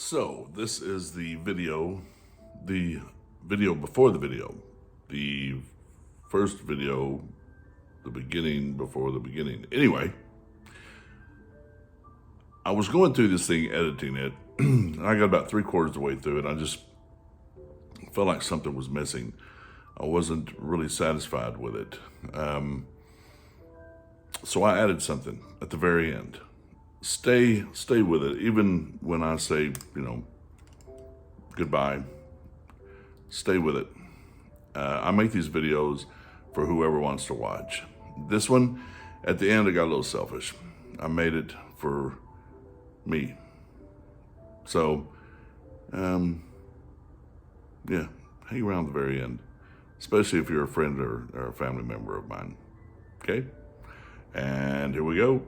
So this is the video before the video, the first video, the beginning before the beginning. Anyway, I was going through this thing, editing it, and I got about 3/4 of the way through it. I just felt like something was missing. I wasn't really satisfied with it. So I added something at the very end. Stay with it, even when I say, goodbye. Stay with it. I make these videos for whoever wants to watch. This one, at the end, I got a little selfish. I made it for me. So, yeah, hang around the very end, especially if you're a friend or a family member of mine. Okay? And here we go.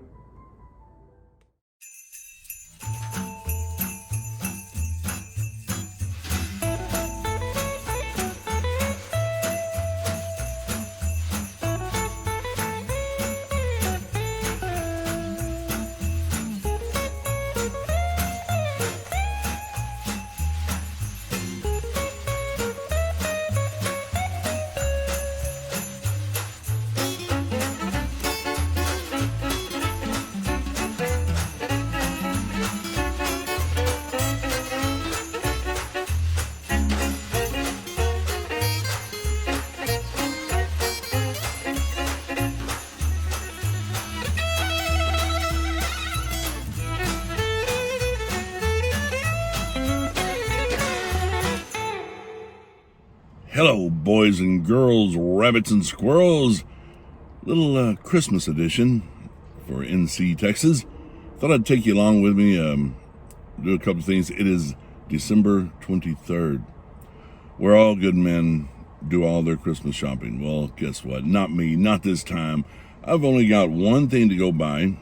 Hello, boys and girls, rabbits and squirrels. Little Christmas edition for NC, Texas. Thought I'd take you along with me, do a couple things. It is December 23rd, where all good men do all their Christmas shopping. Well, guess what? Not me, not this time. I've only got one thing to go by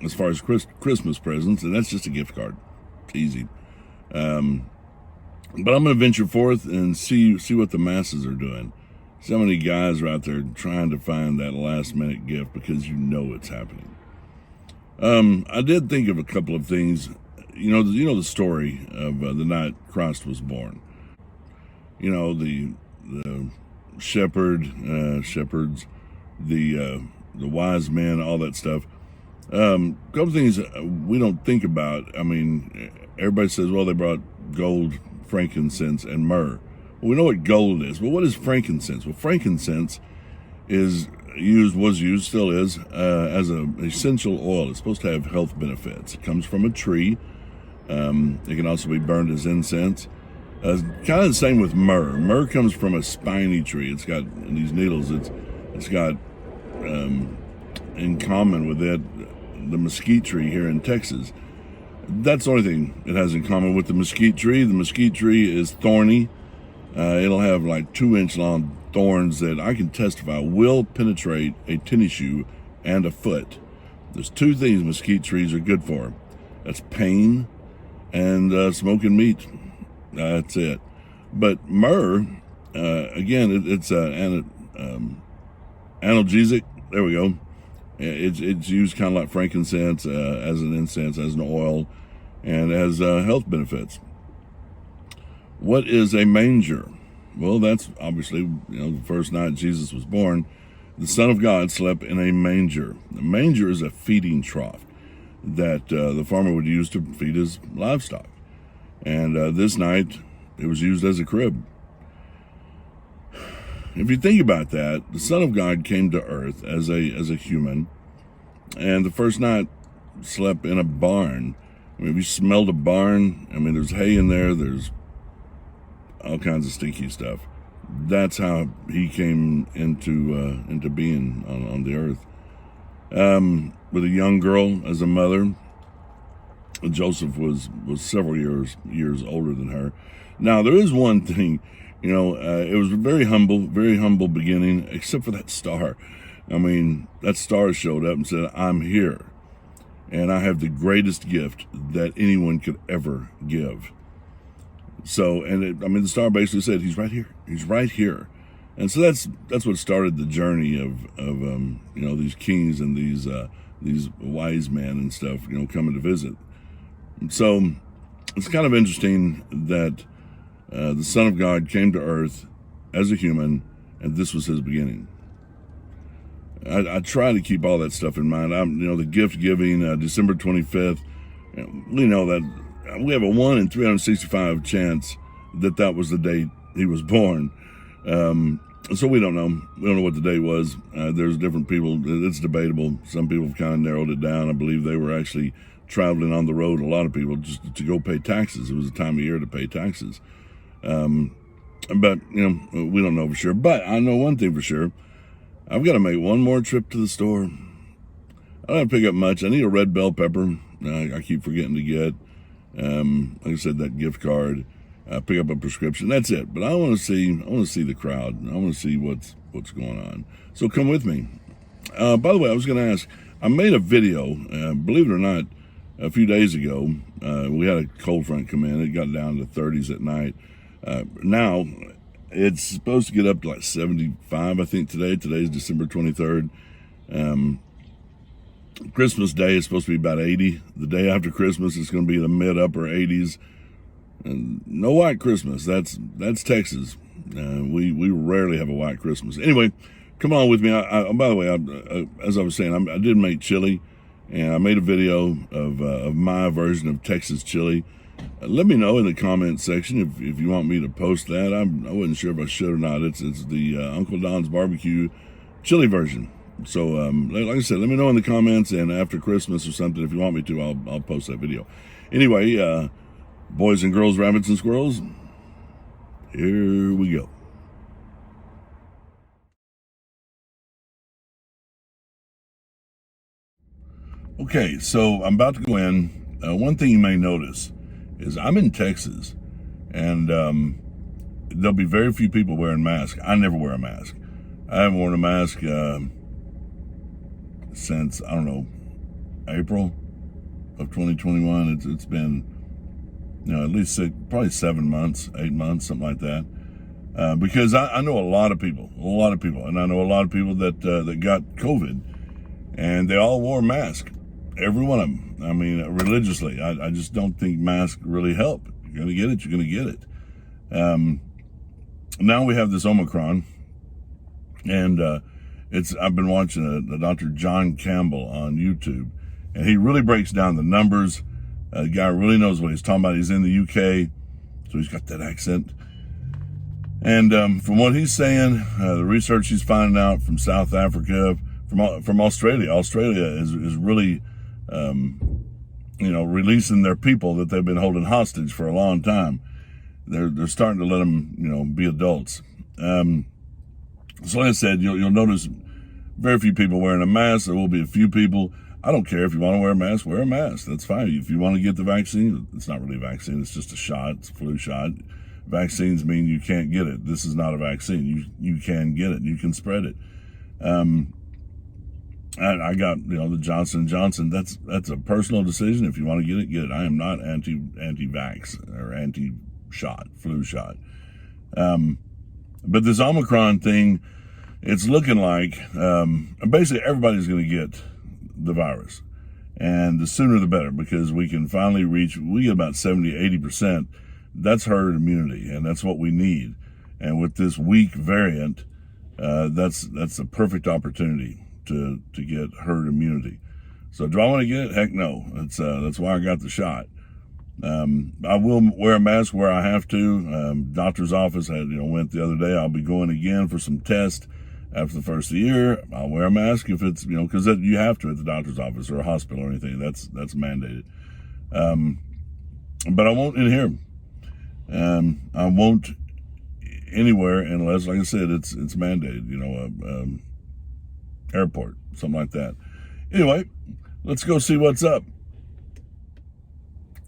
as far as Christmas presents, and that's just a gift card. It's easy. But I'm going to venture forth and see what the masses are doing. See how many guys are out there trying to find that last minute gift because you know it's happening. I did think of a couple of things. You know the story of the night Christ was born. The shepherds, the wise men, all that stuff. A couple of things we don't think about. I mean, everybody says, well, they brought gold, frankincense, and myrrh. Well, we know what gold is, but what is frankincense? Well, frankincense was used, still is, as an essential oil. It's supposed to have health benefits. It comes from a tree. It can also be burned as incense. Kind of the same with myrrh. Myrrh comes from a spiny tree. It's got these needles. It's got in common with it the mesquite tree here in Texas. That's the only thing it has in common with the mesquite tree. The mesquite tree is thorny. It'll have like 2-inch long thorns that I can testify will penetrate a tennis shoe and a foot. There's 2 things mesquite trees are good for. That's pain and smoking meat. That's it. But myrrh, again, it's analgesic. There we go. It's used kind of like frankincense as an incense, as an oil, and as health benefits. What is a manger? Well, that's obviously, the first night Jesus was born, the Son of God slept in a manger. A manger is a feeding trough that the farmer would use to feed his livestock. And this night, it was used as a crib. If you think about that, the Son of God came to earth as a human, and the first night slept in a barn. I mean, if you smelled a barn, there's hay in there, there's all kinds of stinky stuff. That's how he came into being on the earth. With a young girl as a mother. Joseph was several years older than her. Now, there is one thing. It was a very humble beginning, except for that star. That star showed up and said, I'm here, and I have the greatest gift that anyone could ever give. So, the star basically said, he's right here. He's right here. And so that's what started the journey of these kings and these wise men and stuff, coming to visit. So it's kind of interesting that the Son of God came to earth as a human, and this was his beginning. I try to keep all that stuff in mind. The gift giving, December 25th. We know that we have a 1 in 365 chance that was the date he was born. So we don't know. We don't know what the date was. There's different people. It's debatable. Some people have kind of narrowed it down. I believe they were actually traveling on the road, a lot of people, just to go pay taxes. It was a time of year to pay taxes. But, we don't know for sure. But I know one thing for sure. I've got to make one more trip to the store. I don't have to pick up much. I need a red bell pepper. I keep forgetting to get. Like I said, that gift card. Pick up a prescription. That's it. But I want to see the crowd. I want to see what's going on. So come with me. By the way, I was going to ask. I made a video. Believe it or not, a few days ago, we had a cold front come in. It got down to 30s at night. Now it's supposed to get up to like 75. I think today. Today's December 23rd. Christmas Day is supposed to be about 80. The day after Christmas, it's going to be the mid upper 80s. And no white Christmas. That's Texas. We rarely have a white Christmas. Anyway, come on with me. By the way, as I was saying, I did make chili, and I made a video of my version of Texas chili. Let me know in the comment section if you want me to post that. I wasn't sure if I should or not. It's the Uncle Don's barbecue chili version. So like I said, let me know in the comments, and after Christmas or something, if you want me to, I'll post that video. Anyway, boys and girls, rabbits and squirrels, here we go. Okay, so I'm about to go in. One thing you may notice is I'm in Texas, and there'll be very few people wearing masks. I never wear a mask. I haven't worn a mask since, I don't know, April of 2021. It's been, at least probably 7 months, 8 months, something like that. Because I know a lot of people, and I know a lot of people that got COVID, and they all wore masks, every one of them. I mean, religiously. I just don't think masks really help. You're gonna get it, you're gonna get it. Now we have this Omicron, and I've been watching Dr. John Campbell on YouTube, and he really breaks down the numbers. The guy really knows what he's talking about. He's in the UK, so he's got that accent. And from what he's saying, the research he's finding out from South Africa, from Australia. Australia is really, releasing their people that they've been holding hostage for a long time. They're starting to let them, be adults. So like I said, you'll notice very few people wearing a mask. There will be a few people. I don't care if you want to wear a mask, wear a mask. That's fine. If you want to get the vaccine, it's not really a vaccine. It's just a shot. It's a flu shot. Vaccines mean you can't get it. This is not a vaccine. You can get it. You can spread it. I got, the Johnson & Johnson. That's a personal decision. If you want to get it, get it. I am not anti-vax or anti-shot, flu shot. But this Omicron thing, it's looking like basically everybody's going to get the virus. And the sooner the better, because we can finally we get about 70, 80%. That's herd immunity, and that's what we need. And with this weak variant, that's a perfect opportunity to get herd immunity. So do I want to get it? Heck no. That's why I got the shot. I will wear a mask where I have to. Doctor's office, I went the other day. I'll be going again for some tests after the first of the year. I'll wear a mask if it's, because you have to at the doctor's office or a hospital or anything. That's mandated. But I won't in here. I won't anywhere unless, like I said, it's mandated. Airport, something like that. Anyway, let's go see what's up.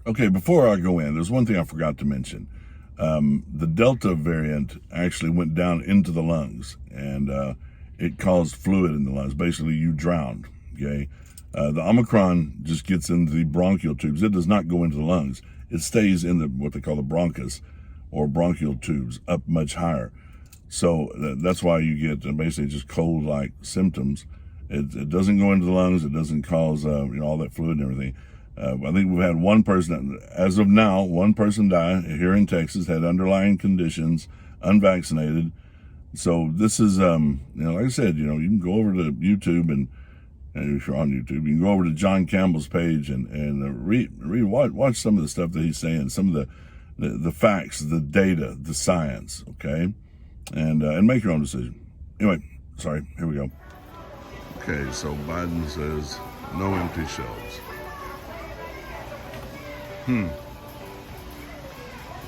Okay, before I go in, there's one thing I forgot to mention. The Delta variant actually went down into the lungs, and it caused fluid in the lungs. Basically, you drowned, okay? The Omicron just gets into the bronchial tubes. It does not go into the lungs. It stays in what they call the bronchus, or bronchial tubes, up much higher. So that's why you get basically just cold-like symptoms. It doesn't go into the lungs. It doesn't cause all that fluid and everything. I think we've had one person, as of now, one person die here in Texas, had underlying conditions, unvaccinated. So this is, like I said, you can go over to YouTube and if you're on YouTube, you can go over to John Campbell's page and watch some of the stuff that he's saying, some of the facts, the data, the science, okay, and make your own decision. Anyway, sorry, here we go. Okay, so Biden says no empty shelves.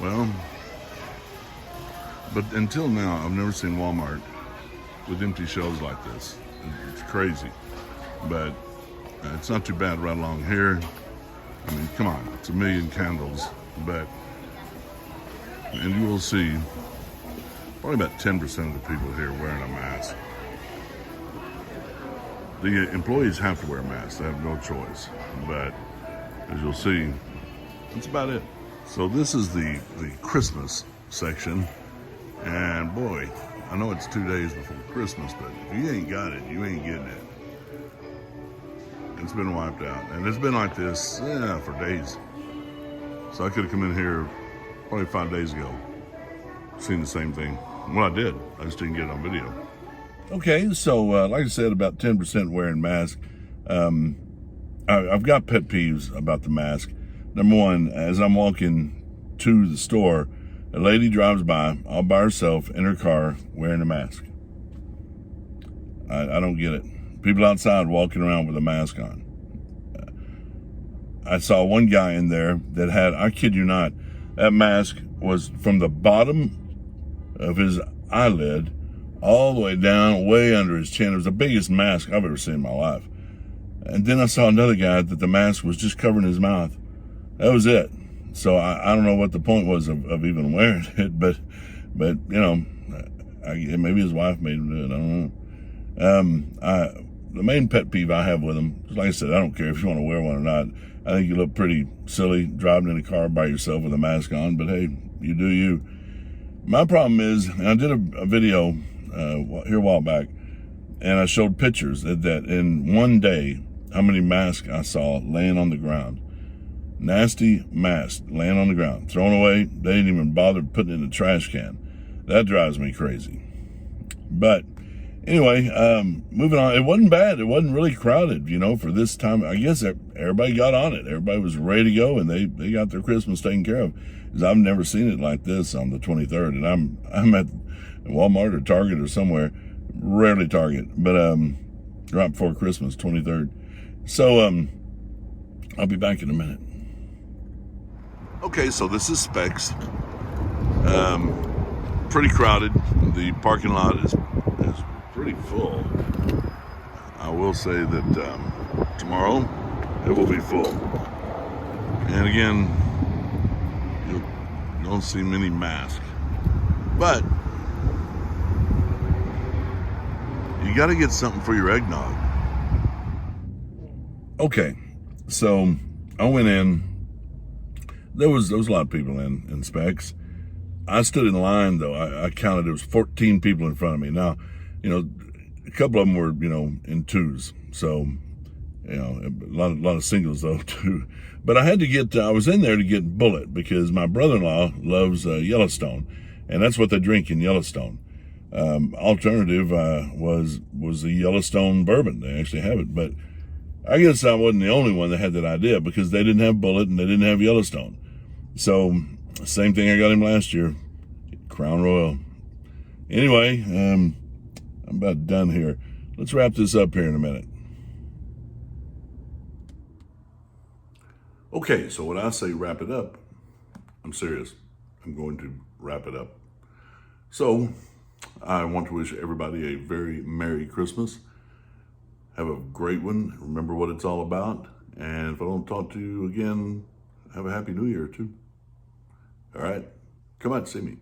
Well, but until now, I've never seen Walmart with empty shelves like this. It's crazy, but it's not too bad right along here. I mean, come on, it's 1 million candles, and you will see probably about 10% of the people here wearing a mask. The employees have to wear masks, they have no choice, but as you'll see, that's about it. So this is the Christmas section, and boy, I know it's 2 days before Christmas, but if you ain't got it, you ain't getting it. It's been wiped out, and it's been like this for days. So I could have come in here probably 5 days ago, seen the same thing. Well, I did, I just didn't get it on video. Okay, so like I said, about 10% wearing masks. I've got pet peeves about the mask. Number one, as I'm walking to the store, a lady drives by all by herself in her car wearing a mask. I don't get it. People outside walking around with a mask on. I saw one guy in there that had, I kid you not, that mask was from the bottom of his eyelid all the way down, way under his chin. It was the biggest mask I've ever seen in my life. And then I saw another guy that the mask was just covering his mouth. That was it. So I don't know what the point was of even wearing it, but maybe his wife made him do it. I don't know. The main pet peeve I have with them, like I said, I don't care if you want to wear one or not. I think you look pretty silly driving in a car by yourself with a mask on, but hey, you do you. My problem is, and I did a video here a while back, and I showed pictures that in one day, how many masks I saw laying on the ground. Nasty masks laying on the ground, thrown away. They didn't even bother putting it in the trash can. That drives me crazy. But anyway, moving on. It wasn't bad. It wasn't really crowded, for this time. I guess everybody got on it. Everybody was ready to go, and they got their Christmas taken care of. Because I've never seen it like this on the 23rd, and I'm at Walmart or Target or somewhere. Rarely Target, but right before Christmas, 23rd. So I'll be back in a minute. Okay, so this is Specs. Pretty crowded. The parking lot is pretty full. I will say that tomorrow it will be full. And again, you don't see many masks. But you got to get something for your eggnog. Okay, so I went in. There was a lot of people in Specs. I stood in line, though. I counted, there was 14 people in front of me. Now, a couple of them were, in twos. So, a lot of singles, though, too. But I was in there to get Bullet because my brother-in-law loves Yellowstone. And that's what they drink in Yellowstone. Alternative was the Yellowstone bourbon. They actually have it. But I guess I wasn't the only one that had that idea because they didn't have Bullet and they didn't have Yellowstone. So, same thing I got him last year, Crown Royal. Anyway, I'm about done here. Let's wrap this up here in a minute. Okay, so when I say wrap it up, I'm serious. I'm going to wrap it up. So, I want to wish everybody a very Merry Christmas. Have a great one. Remember what it's all about. And if I don't talk to you again, have a Happy New Year, too. All right? Come out and see me.